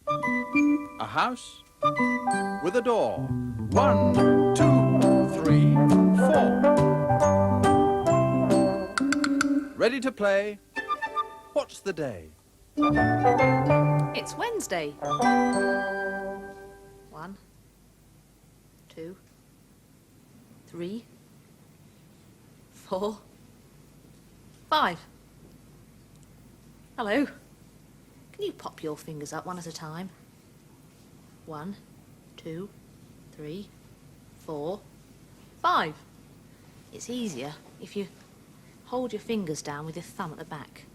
A house with a door. 1, 2, 3, 4. Ready to play? What's the day? It's Wednesday. 1, 2, 3, 4, 5. Hello. Can you pop your fingers up one at a time? 1, 2, 3, 4, 5. It's easier if you hold your fingers down with your thumb at the back.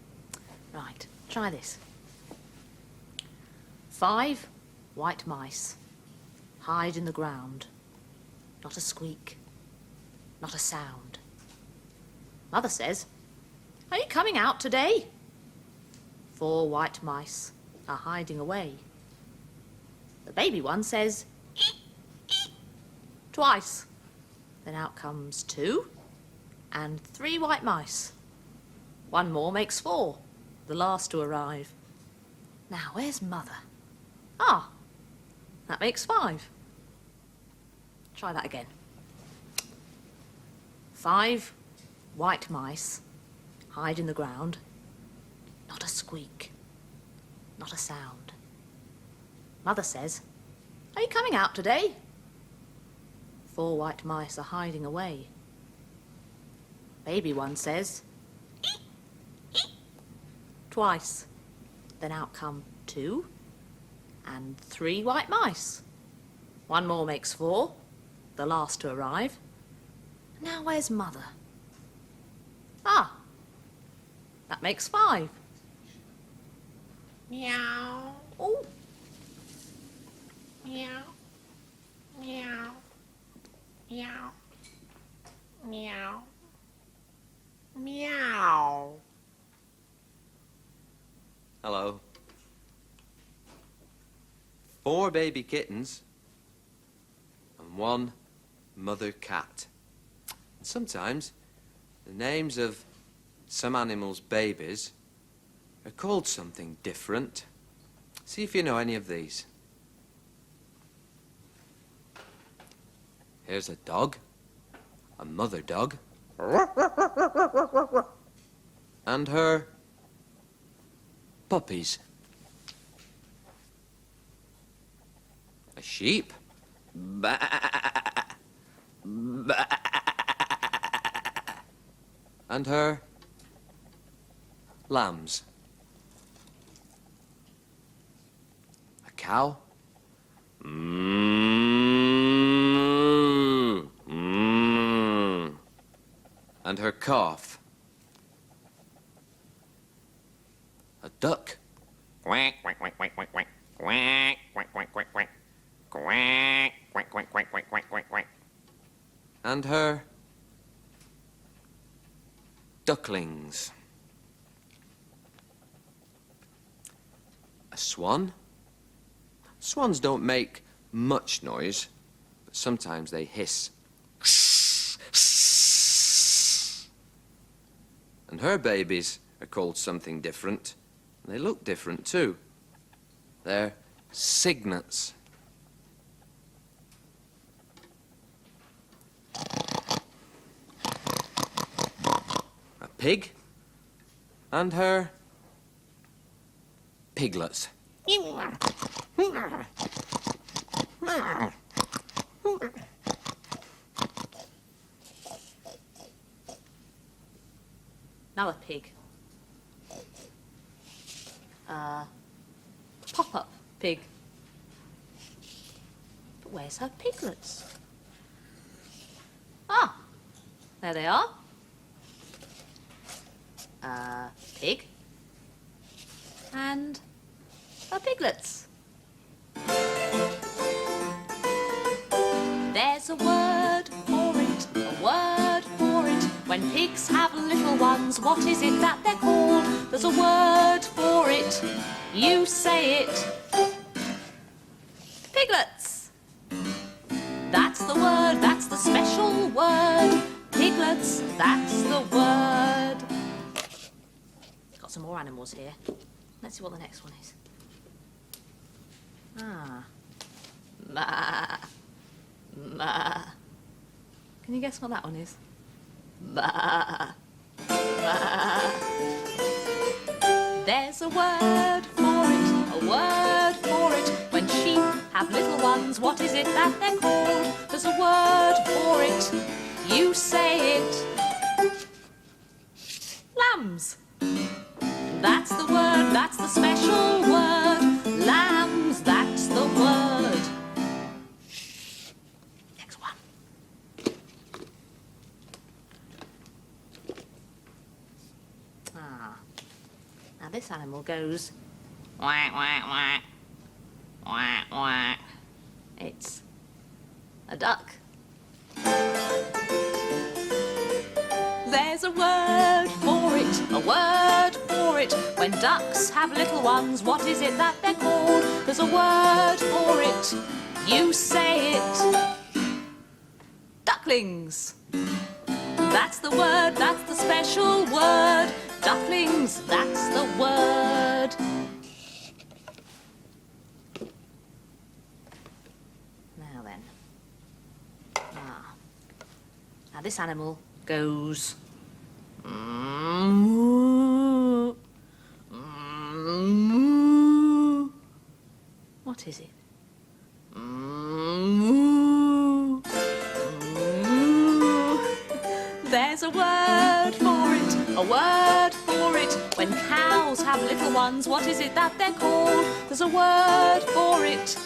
Right, try this. 5 white mice hide in the ground. Not a squeak, not a sound. Mother says, "Are you coming out today?" 4 white mice are hiding away. The baby one says, "Eek, eek," twice. Then out comes 2 and 3 white mice. 1 more makes 4, the last to arrive. Now, where's Mother? Ah, that makes 5. Try that again. 5 white mice hide in the ground. Not a squeak, not a sound. Mother says, "Are you coming out today?" 4 white mice are hiding away. Baby one says, "Eek, eek," twice. Then out come 2 and 3 white mice. 1 more makes 4, the last to arrive. Now where's Mother? Ah, that makes 5. Meow. Oh, Meow. Meow. Meow. Meow. Meow. Hello. 4 baby kittens and 1 mother cat. And sometimes the names of some animals' babies are called something different. See if you know any of these. Here's a dog, a mother dog, and her puppies. A sheep. Ba, ba, and her lambs. A cow. And her calf. A duck. Quack, quack, quack, quack, quack, quack. Quack, quack, quack, quack, quack. Quack, quack, quack, quack, quack, quack, quack, quack. And her ducklings. A swan. Swans don't make much noise, but sometimes they hiss. And her babies are called something different, and they look different too. They're cygnets. A pig and her piglets. now a pig. Pop-up pig. But where's her piglets? Ah, there they are. Pig. And her piglets. There's a word for it, a word for it. When pigs have little ones, what is it that they're called? There's a word for it, you say it. Piglets. That's the word, that's the special word. Piglets, that's the word. Got some more animals here. Let's see what the next one is. Ah. Ma. Ma. Can you guess what that one is? Ma. Ma. There's a word for it, a word for it. When sheep have little ones, what is it that they're called? There's a word for it. You say it. Lambs. That's the word, that's the special word. Lambs, that's the word. Next one. Ah. Now this animal goes whack, whack, whack. Whack, whack. It's a duck. There's a word for it, a word for it. When ducks have little ones, what is it that they're called? There's a word for it. You say it. Ducklings. That's the word, that's the special word. Ducklings, that's the word. Now then. Ah. Now this animal goes. What is it? There's a word for it, a word for it. When cows have little ones, what is it that they're called? There's a word for it.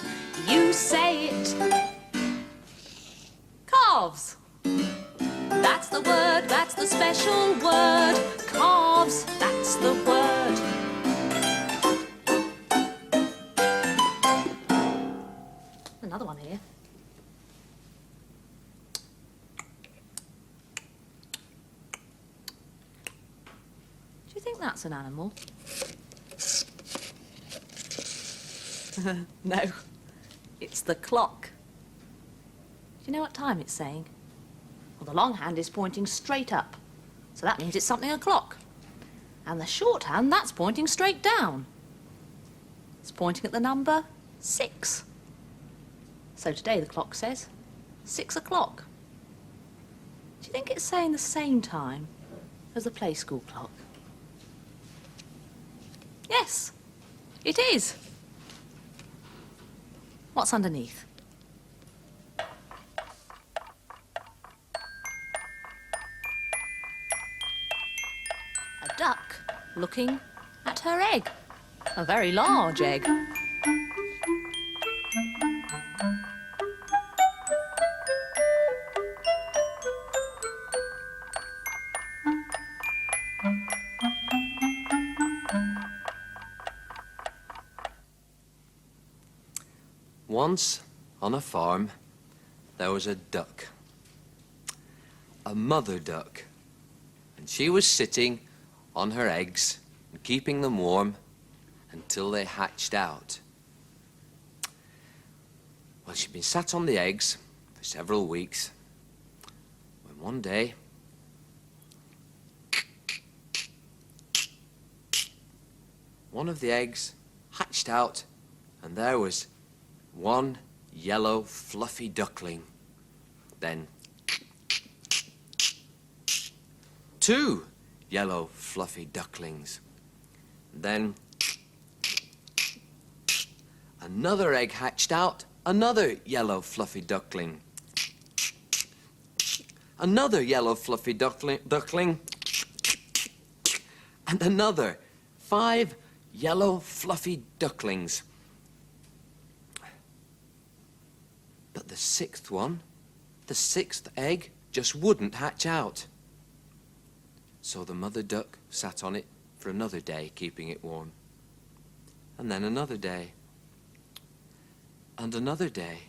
You say it. Calves. That's the word, that's the special word. Calves, that's the word. Another one here. Do you think that's an animal? No, it's the clock. Do you know what time it's saying? Well, the long hand is pointing straight up, so that means it's something o'clock. And the short hand, that's pointing straight down. It's pointing at the number 6. So today the clock says 6 o'clock. Do you think it's saying the same time as the play school clock? Yes, it is. What's underneath? A duck looking at her egg. A very large egg. Once, on a farm, there was a duck. A mother duck. And she was sitting on her eggs and keeping them warm until they hatched out. Well, she'd been sat on the eggs for several weeks when one day one of the eggs hatched out and there was one yellow fluffy duckling. Then 2 yellow fluffy ducklings. Then another egg hatched out, another yellow fluffy duckling. Another yellow fluffy duckling. And another 5 yellow fluffy ducklings. But the 6th one, the 6th egg, just wouldn't hatch out. So the mother duck sat on it for another day, keeping it warm. And then another day. And another day.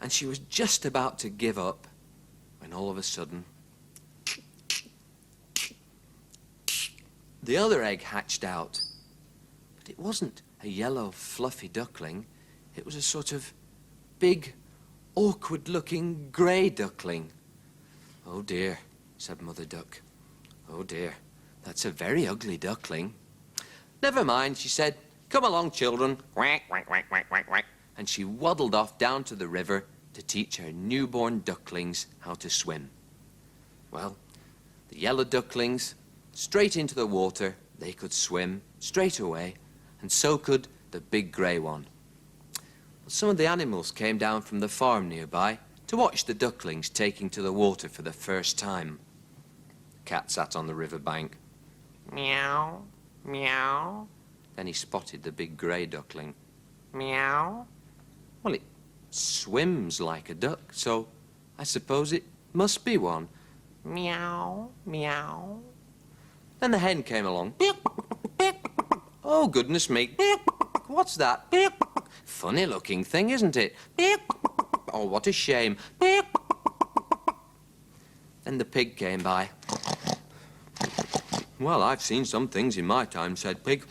And she was just about to give up when all of a sudden the other egg hatched out. But it wasn't a yellow fluffy duckling. It was a sort of big, awkward-looking grey duckling. "Oh dear," said Mother Duck. "Oh dear, that's a very ugly duckling." "Never mind," she said. Come along, children. Quack, quack, quack, quack, quack, quack. And she waddled off down to the river to teach her newborn ducklings how to swim. Well, the yellow ducklings, straight into the water, they could swim straight away, and so could the big grey one. But some of the animals came down from the farm nearby to watch the ducklings taking to the water for the first time. The cat sat on the river bank. Meow, meow, Then he spotted the big grey duckling. meow. Well, it swims like a duck, so I suppose it must be one. Meow, meow. Then the hen came along. Oh, goodness me. What's that? Funny looking thing, isn't it? Oh, what a shame. Then the pig came by. Well, I've seen some things in my time, said Pig.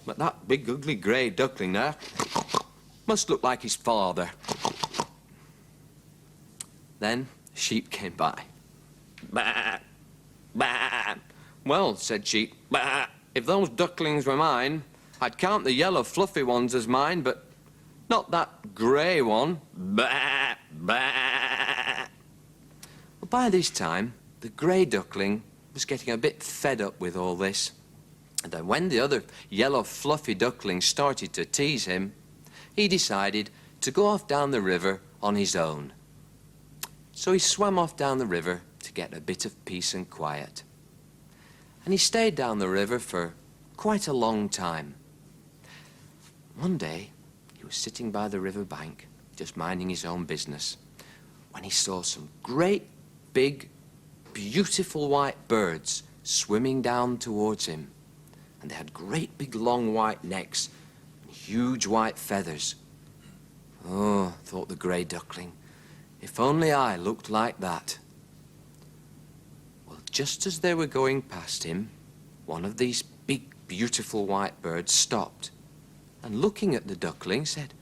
But that big ugly grey duckling there must look like his father. Then sheep came by. Bah, bah. Well, said Sheep, bah, if those ducklings were mine, I'd count the yellow fluffy ones as mine, but not that grey one. Bah, bah. Well, by this time, the grey duckling was getting a bit fed up with all this. And then when the other yellow fluffy ducklings started to tease him, he decided to go off down the river on his own. So he swam off down the river to get a bit of peace and quiet. And he stayed down the river for quite a long time. One day, he was sitting by the river bank, just minding his own business, when he saw some great, big, beautiful white birds swimming down towards him. And they had great big long white necks and huge white feathers. Oh, thought the grey duckling, if only I looked like that. Well, just as they were going past him, one of these big, beautiful white birds stopped and, looking at the duckling, said,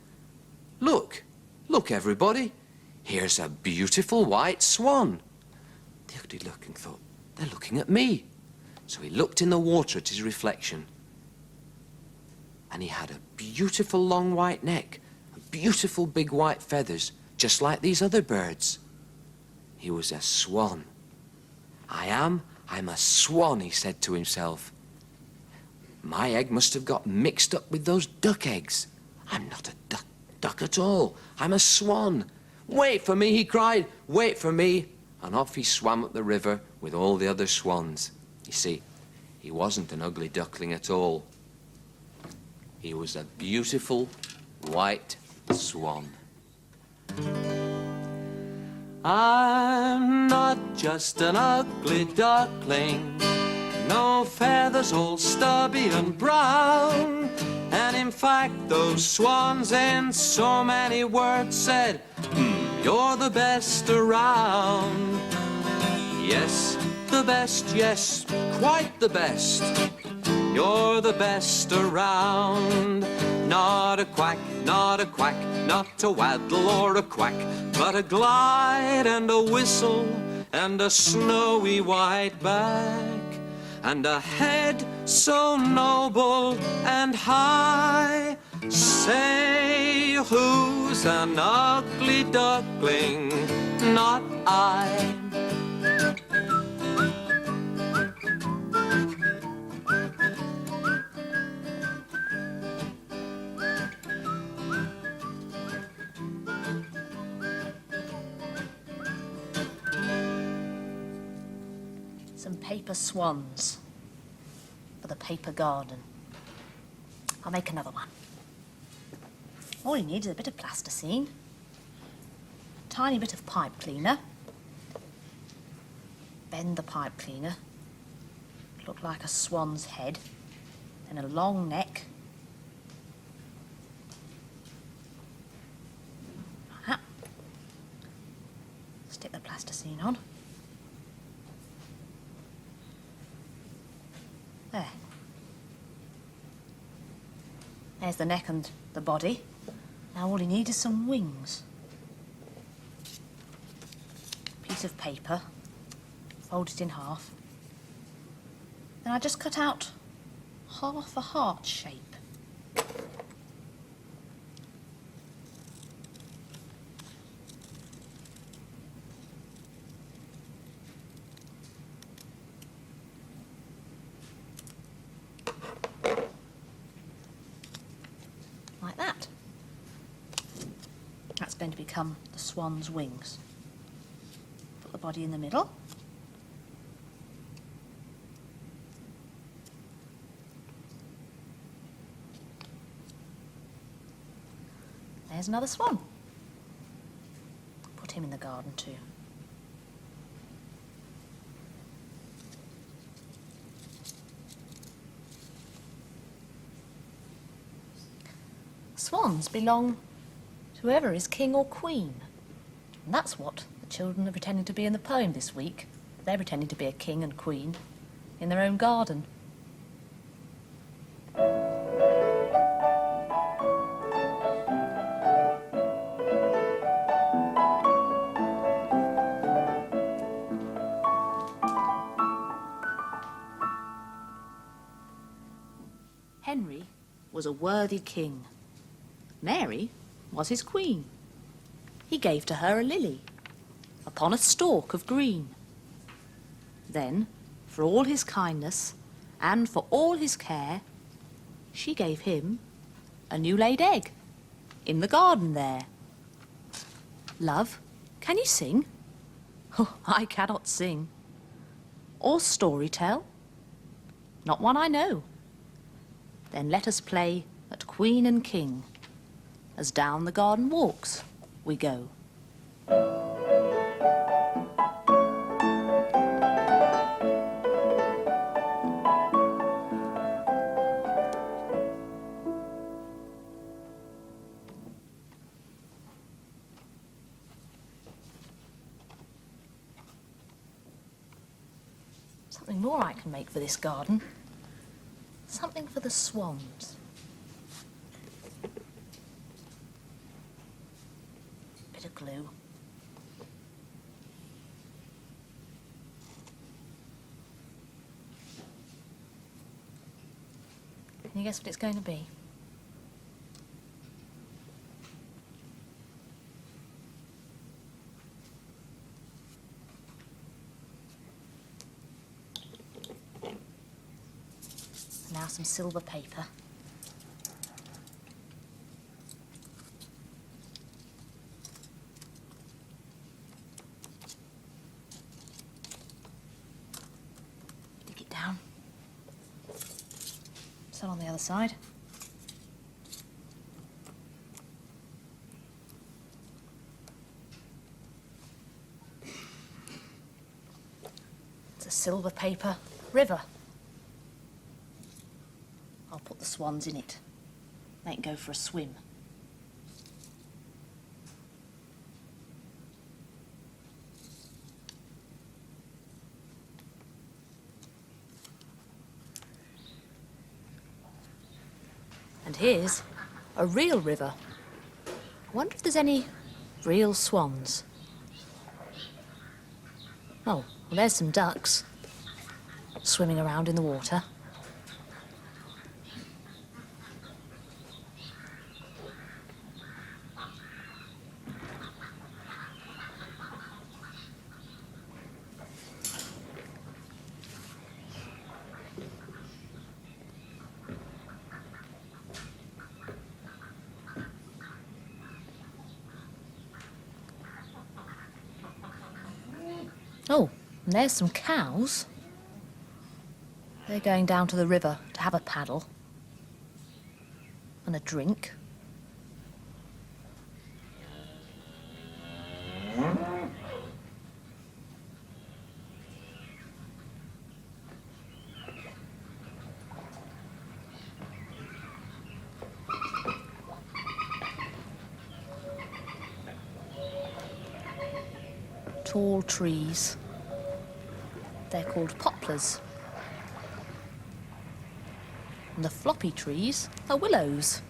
Look, everybody, here's a beautiful white swan. The ugly duckling thought, they're looking at me. So he looked in the water at his reflection. And he had a beautiful long white neck and beautiful big white feathers, just like these other birds. He was a swan. I'm a swan, he said to himself. My egg must have got mixed up with those duck eggs. I'm not a duck at all. I'm a swan. Wait for me, he cried. Wait for me. And off he swam up the river with all the other swans. You see, he wasn't an ugly duckling at all. He was a beautiful white swan. I'm not just an ugly duckling, no feathers all stubby and brown. And in fact, those swans in so many words said, you're the best around. Yes, the best, yes, quite the best. You're the best around. Not a quack, not a quack, not a waddle or a quack, but a glide and a whistle and a snowy white back, and a head so noble and high. Say, who's an ugly duckling? Not I. Some paper swans for the paper garden. I'll make another one. All you need is a bit of plasticine, a tiny bit of pipe cleaner, bend the pipe cleaner, look like a swan's head, then a long neck. Like that. Stick the plasticine on. There. There's the neck and the body. Now all you need is some wings. Piece of paper, fold it in half. Then I just cut out half a heart shape. like that. That's going to become the swan's wings. Put the body in the middle. There's another swan. Put him in the garden too. Swans belong to whoever is king or queen. And that's what the children are pretending to be in the poem this week. They're pretending to be a king and queen in their own garden. Henry was a worthy king. Mary was his queen. He gave to her a lily upon a stalk of green. Then, for all his kindness and for all his care, she gave him a new-laid egg in the garden there. Love, can you sing? Oh, I cannot sing. Or story tell? Not one I know. Then let us play at Queen and King, as down the garden walks we go. Something more I can make for this garden. Something for the swans. Bit of glue. Can you guess what it's going to be? Now some silver paper. Dig it down. So on the other side. It's a silver paper river. I'll put the swans in it. They can go for a swim. And here's a real river. I wonder if there's any real swans. Oh, well, there's some ducks swimming around in the water. Oh, and there's some cows. They're going down to the river to have a paddle and a drink. Tall trees. They're called poplars. And the floppy trees are willows.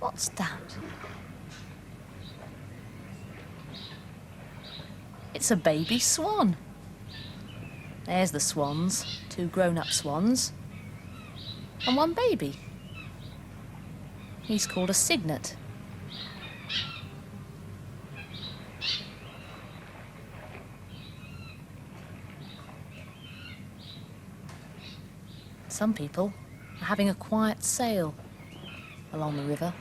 What's that? It's a baby swan. There's the swans, 2 grown-up swans, and 1 baby. He's called a cygnet. Some people are having a quiet sail along the river.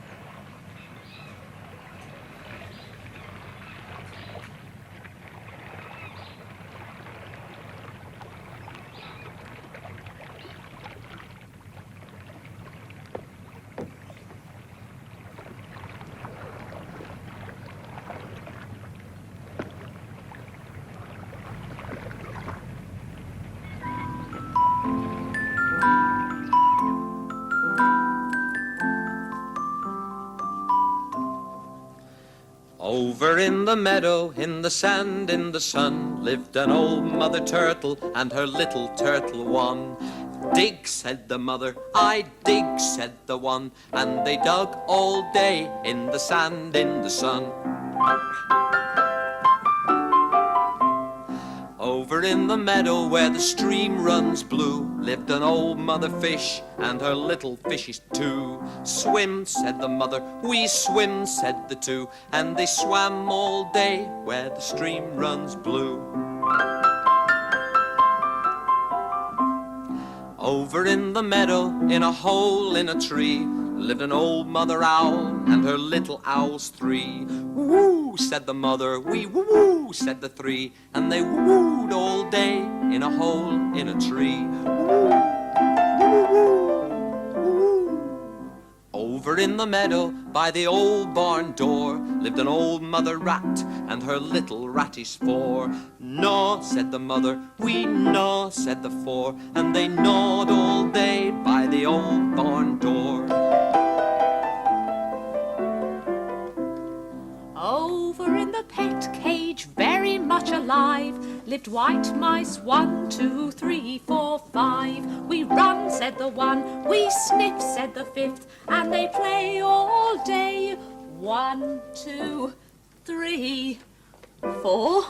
Over in the meadow, in the sand, in the sun, lived an old mother turtle and her little turtle one. Dig, said the mother, I dig, said the one, and they dug all day in the sand, in the sun. Over in the meadow where the stream runs blue, lived an old mother fish and her little fishes too. Swim, said the mother, we swim, said the two, and they swam all day where the stream runs blue. Over in the meadow, in a hole in a tree, lived an old mother owl and her little owls three. Woo, said the mother, we woo, said the three, and they wooed all day in a hole in a tree. Woo, woo, woo. Over in the meadow, by the old barn door, lived an old mother rat and her little ratties four. Gnaw, said the mother, we gnaw, said the four, and they gnawed all day by the old barn door. Over in the pet cage, very much alive, lived white mice, 1, 2, 3, 4, 5. We run, said the one, we sniff, said the fifth, and they play all day. 1, 2, 3, 4,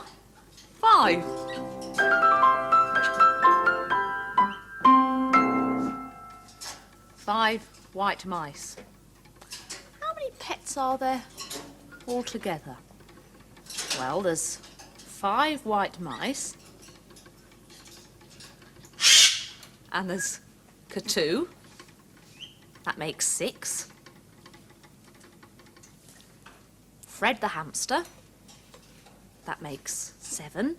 5. Five white mice. How many pets are there altogether? Well, there's 5 white mice, and there's Katoo. That makes 6. Fred the hamster. That makes 7.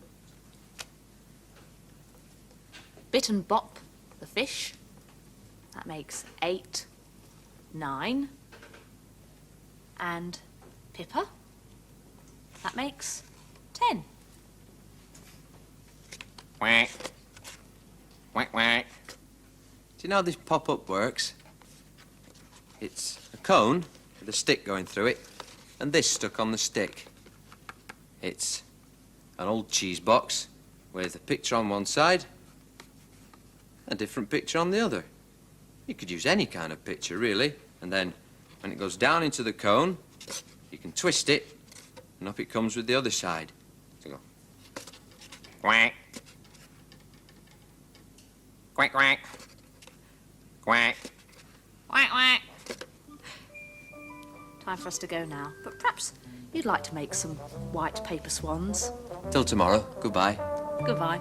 Bit and Bop the fish. That makes 8, 9. And Pippa. That makes 10. Quack. Quack, quack. Do you know how this pop-up works? It's a cone with a stick going through it, and this stuck on the stick. It's an old cheese box with a picture on one side, a different picture on the other. You could use any kind of picture, really, and then when it goes down into the cone, you can twist it, and up it comes with the other side. So go. Quack. Quack, quack. Quack. Quack, quack. Time for us to go now, but perhaps you'd like to make some white paper swans. Till tomorrow. Goodbye. Goodbye.